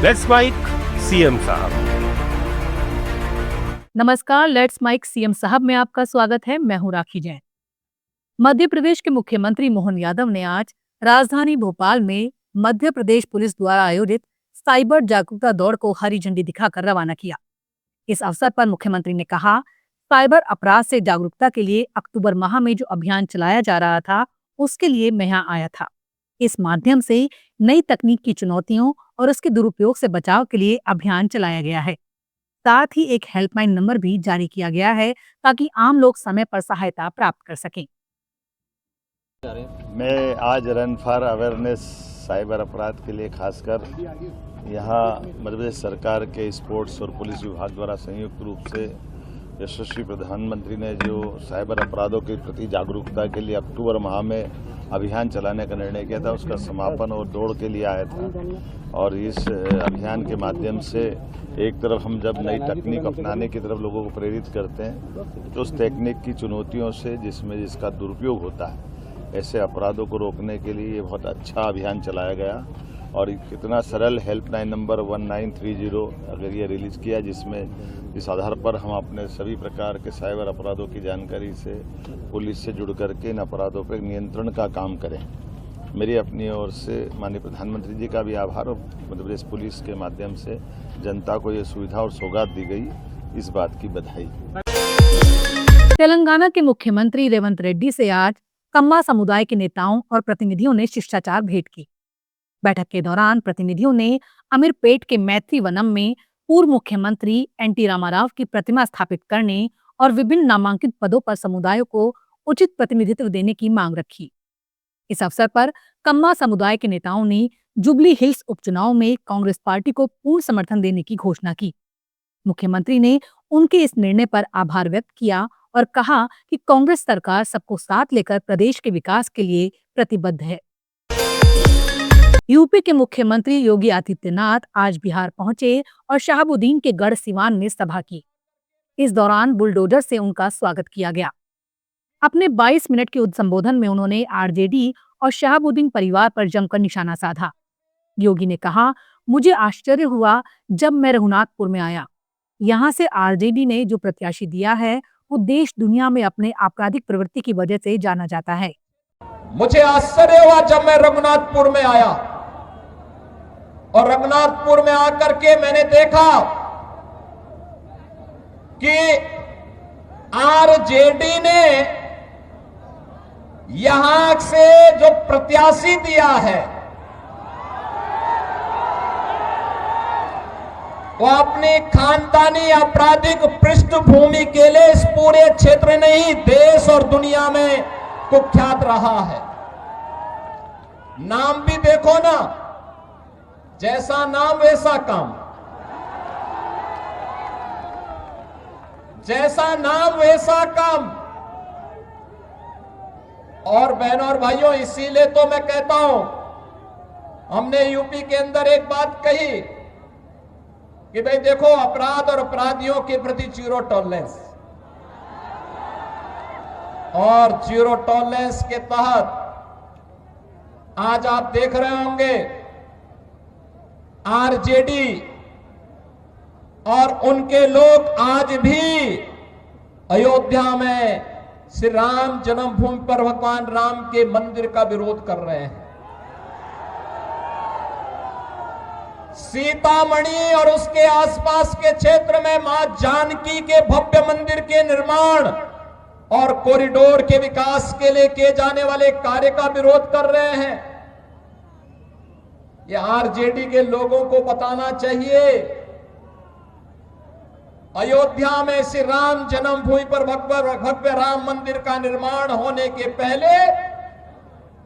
Let's mic CM साहब। नमस्कार, let's mic CM साहब में आपका स्वागत है। मैं हूं राखी जैन। मध्य प्रदेश के मुख्यमंत्री मोहन यादव ने आज राजधानी भोपाल में मध्य प्रदेश पुलिस द्वारा आयोजित साइबर जागरूकता दौड़ को हरी झंडी दिखाकर रवाना किया। इस अवसर पर मुख्यमंत्री ने कहा, साइबर अपराध से जागरूकता के लिए अक्टूबर माह में जो अभियान चलाया जा रहा था, उसके लिए मैं यहाँ आया था। इस माध्यम से नई तकनीक की चुनौतियों और उसके दुरुपयोग से बचाव के लिए अभियान चलाया गया है। साथ ही एक हेल्पलाइन नंबर भी जारी किया गया है ताकि आम लोग समय पर सहायता प्राप्त कर सकें। मैं आज रन फॉर अवेयरनेस साइबर अपराध के लिए खासकर यहाँ मध्य प्रदेश सरकार के स्पोर्ट्स और पुलिस विभाग द्वारा संयुक्त रूप से यशस्वी प्रधानमंत्री ने जो साइबर अपराधों के प्रति जागरूकता के लिए अक्टूबर माह में अभियान चलाने का निर्णय किया था, उसका समापन और दौड़ के लिए आया था। और इस अभियान के माध्यम से एक तरफ हम जब नई तकनीक अपनाने की तरफ लोगों को प्रेरित करते हैं, तो उस तकनीक की चुनौतियों से जिसका दुरुपयोग होता है, ऐसे अपराधों को रोकने के लिए ये बहुत अच्छा अभियान चलाया गया। और कितना सरल हेल्पलाइन नंबर 1930 अगर ये रिलीज़ किया, जिसमें इस आधार पर हम अपने सभी प्रकार के साइबर अपराधों की जानकारी से पुलिस से जुड़ करके इन अपराधों पर नियंत्रण का काम करें। मेरी अपनी ओर से माननीय प्रधानमंत्री जी का भी आभार और मध्य प्रदेश पुलिस के माध्यम से जनता को ये सुविधा और सौगात दी गई, इस बात की बधाई। तेलंगाना के मुख्यमंत्री रेवंत रेड्डी से आज कम्मा समुदाय के नेताओं और प्रतिनिधियों ने शिष्टाचार भेंट की। बैठक के दौरान प्रतिनिधियों ने अमीरपेट के मैत्री वनम में पूर्व मुख्यमंत्री एनटी रामाराव की प्रतिमा स्थापित करने और विभिन्न नामांकित पदों पर समुदायों को उचित प्रतिनिधित्व देने की मांग रखी। इस अवसर पर कम्मा समुदाय के नेताओं ने जुबली हिल्स उपचुनाव में कांग्रेस पार्टी को पूर्ण समर्थन देने की घोषणा की। मुख्यमंत्री ने उनके इस निर्णय पर आभार व्यक्त किया और कहा कि कांग्रेस सरकार सबको साथ लेकर प्रदेश के विकास के लिए प्रतिबद्ध है। यूपी के मुख्यमंत्री योगी आदित्यनाथ आज बिहार पहुंचे और शहाबुद्दीन के गढ़ सिवान में सभा की। इस दौरान बुलडोजर से उनका स्वागत किया गया। अपने 22 मिनट के संबोधन में उन्होंने आरजेडी और शहाबुद्दीन परिवार पर जमकर निशाना साधा। योगी ने कहा, मुझे आश्चर्य हुआ जब मैं रघुनाथपुर में आया। यहाँ से आरजेडी ने जो प्रत्याशी दिया है, वो देश दुनिया में अपने आपराधिक प्रवृत्ति की वजह से जाना जाता है। मुझे आश्चर्य हुआ जब मैं रघुनाथपुर में आया और रघुनाथपुर में आकर के मैंने देखा कि आरजेडी ने यहां से जो प्रत्याशी दिया है, वो अपनी खानदानी आपराधिक पृष्ठभूमि के लिए इस पूरे क्षेत्र नहीं, देश और दुनिया में कुख्यात रहा है। नाम भी देखो ना, जैसा नाम वैसा काम, जैसा नाम वैसा काम। और बहनों और भाइयों, इसीलिए तो मैं कहता हूं, हमने यूपी के अंदर एक बात कही कि भाई देखो, अपराध और अपराधियों के प्रति जीरो टॉलरेंस, और जीरो टॉलरेंस के तहत आज आप देख रहे होंगे आरजेडी और उनके लोग आज भी अयोध्या में श्री राम जन्मभूमि पर भगवान राम के मंदिर का विरोध कर रहे हैं। सीतामढ़ी और उसके आसपास के क्षेत्र में मां जानकी के भव्य मंदिर के निर्माण और कॉरिडोर के विकास के लिए किए जाने वाले कार्य का विरोध कर रहे हैं। ये आरजेडी के लोगों को बताना चाहिए, अयोध्या में श्री राम जन्मभूमि पर भव्य राम मंदिर का निर्माण होने के पहले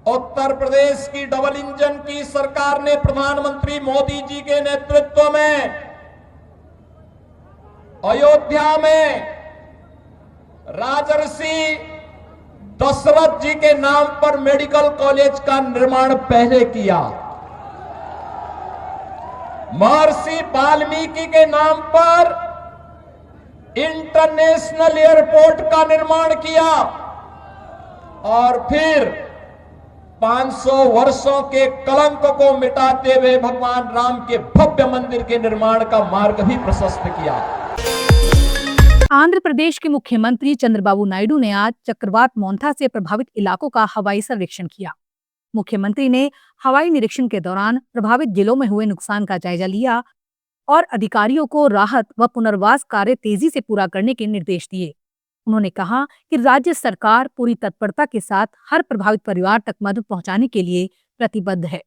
उत्तर प्रदेश की डबल इंजन की सरकार ने प्रधानमंत्री मोदी जी के नेतृत्व में अयोध्या में राजर्षि दशरथ जी के नाम पर मेडिकल कॉलेज का निर्माण पहले किया, महर्षि वाल्मीकि के नाम पर इंटरनेशनल एयरपोर्ट का निर्माण किया, और फिर 500 वर्षों के कलंक को मिटाते हुए भगवान राम के भव्य मंदिर के निर्माण का मार्ग भी प्रशस्त किया। आंध्र प्रदेश के मुख्यमंत्री चंद्रबाबू नायडू ने आज चक्रवात मोंथा से प्रभावित इलाकों का हवाई सर्वेक्षण किया। मुख्यमंत्री ने हवाई निरीक्षण के दौरान प्रभावित जिलों में हुए नुकसान का जायजा लिया और अधिकारियों को राहत व पुनर्वास कार्य तेजी से पूरा करने के निर्देश दिए। उन्होंने कहा कि राज्य सरकार पूरी तत्परता के साथ हर प्रभावित परिवार तक मदद पहुंचाने के लिए प्रतिबद्ध है।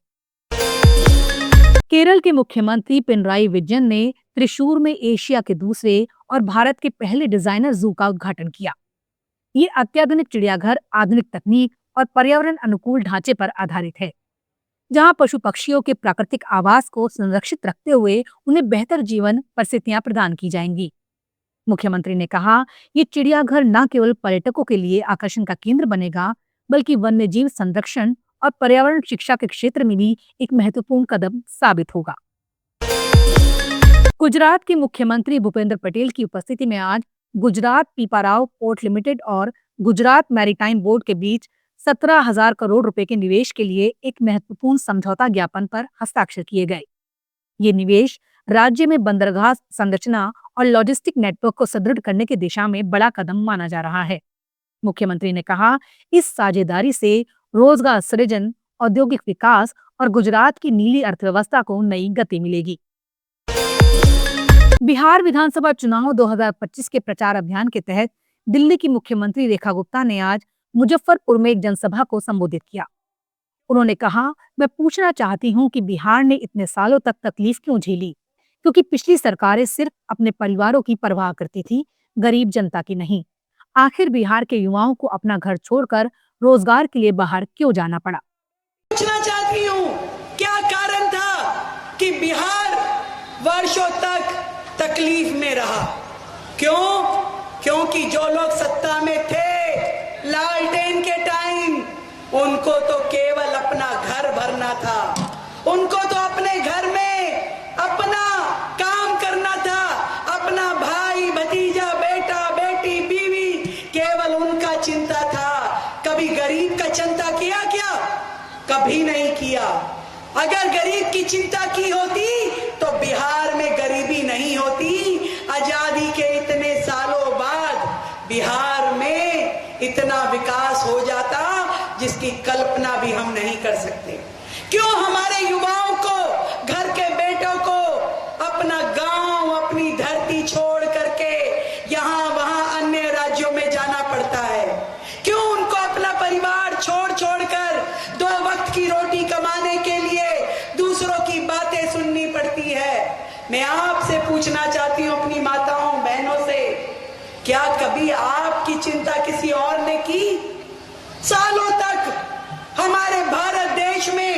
केरल के मुख्यमंत्री पिनराई विजयन ने त्रिशूर में एशिया के दूसरे और भारत के पहले डिजाइनर जू का उद्घाटन किया। ये अत्याधुनिक चिड़ियाघर आधुनिक तकनीक और पर्यावरण अनुकूल ढांचे पर आधारित है, जहां पशु पक्षियों के प्राकृतिक आवास को संरक्षित रखते हुए उन्हें बेहतर जीवन परिस्थितियां प्रदान की जाएंगी। मुख्यमंत्री ने कहा, ये चिड़ियाघर न केवल पर्यटकों के लिए आकर्षण का केंद्र बनेगा, बल्कि वन्यजीव संरक्षण और पर्यावरण शिक्षा के क्षेत्र में भी एक महत्वपूर्ण कदम साबित होगा। गुजरात के मुख्यमंत्री भूपेंद्र पटेल की उपस्थिति में आज गुजरात पीपाराव पोर्ट लिमिटेड और गुजरात मैरीटाइम बोर्ड के बीच 17,000 करोड़ रुपए के निवेश के लिए एक महत्वपूर्ण समझौता ज्ञापन पर हस्ताक्षर किए गए। ये निवेश राज्य में बंदरगाह संरचना और लॉजिस्टिक नेटवर्क को सुदृढ़ करने की दिशा में बड़ा कदम माना जा रहा है। मुख्यमंत्री ने कहा, इस साझेदारी से रोजगार सृजन, औद्योगिक विकास और गुजरात की नीली अर्थव्यवस्था को नई गति मिलेगी। बिहार विधानसभा चुनाव 2025 के प्रचार अभियान के तहत दिल्ली की मुख्यमंत्री रेखा गुप्ता ने आज मुजफ्फरपुर में एक जनसभा को संबोधित किया। उन्होंने कहा, मैं पूछना चाहती हूं कि बिहार ने इतने सालों तक तकलीफ क्यों झेली, क्योंकि पिछली सरकारें सिर्फ अपने परिवारों की परवाह करती थी, गरीब जनता की नहीं। आखिर बिहार के युवाओं को अपना घर छोड़कर रोजगार के लिए बाहर क्यों जाना पड़ा? पूछना चाहती हूँ, क्या कारण था कि बिहार वर्षों तक तकलीफ में रहा? क्यों? क्योंकि जो लोग सत्ता में थे लालटेन के टाइम, उनको तो केवल अपना घर भरना था, उनको तो अपने घर में अपना काम करना था, अपना भाई भतीजा बेटा बेटी बीवी केवल उनका चिंता था। कभी गरीब का चिंता किया क्या? कभी नहीं किया। अगर गरीब की चिंता की होती तो बिहार में गरीबी नहीं होती। आजादी के इतने सालों बाद बिहार में इतना विकास हो जाता जिसकी कल्पना भी हम नहीं कर सकते। क्यों हमारे युवाओं को, घर के बेटों को अपना गांव, अपनी धरती छोड़ करके यहाँ वहां अन्य राज्यों में जाना पड़ता है? क्यों उनको अपना परिवार छोड़ कर 2 वक्त की रोटी कमाने के लिए दूसरों की बातें सुननी पड़ती है? मैं आपसे पूछना चाहती हूँ, अपनी माताओं बहनों से, क्या कभी आपकी चिंता किसी और ने की? सालों तक हमारे भारत देश में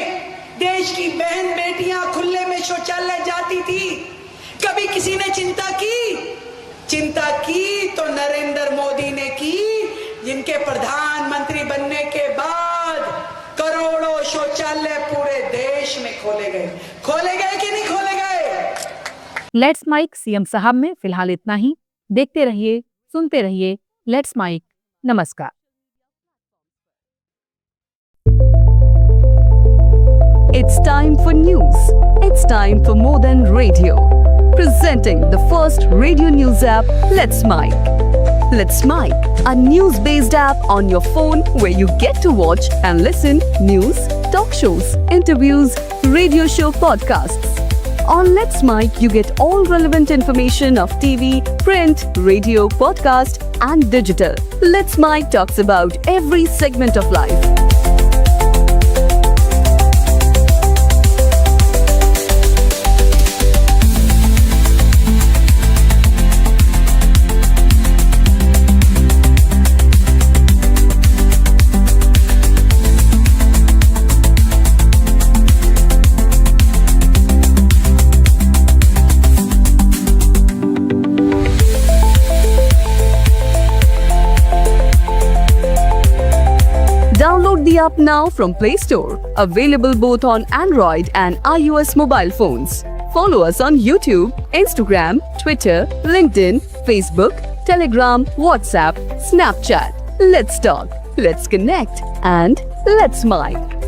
देश की बहन बेटियां खुले में शौचालय जाती थी, कभी किसी ने चिंता की? चिंता की तो नरेंद्र मोदी ने की, जिनके प्रधानमंत्री बनने के बाद करोड़ों शौचालय पूरे देश में खोले गए कि नहीं खोले गए? लेट्स माइक सीएम साहब में फिलहाल इतना ही। देखते रहिए, सुनते रहिए लेट्स माइक। नमस्कार। It's time for news. It's time for more than radio. Presenting the first radio news app, Let's Mic. Let's Mic, a news-based app on your phone where you get to watch and listen news, talk shows, interviews, radio show podcasts. On Let's Mic, you get all relevant information of TV, print, radio, podcast, and digital. Let's Mic talks about every segment of life. Download the app now from Play Store. Available both on Android and iOS mobile phones. Follow us on YouTube, Instagram, Twitter, LinkedIn, Facebook, Telegram, WhatsApp, Snapchat. Let's talk, let's connect, and let's mic.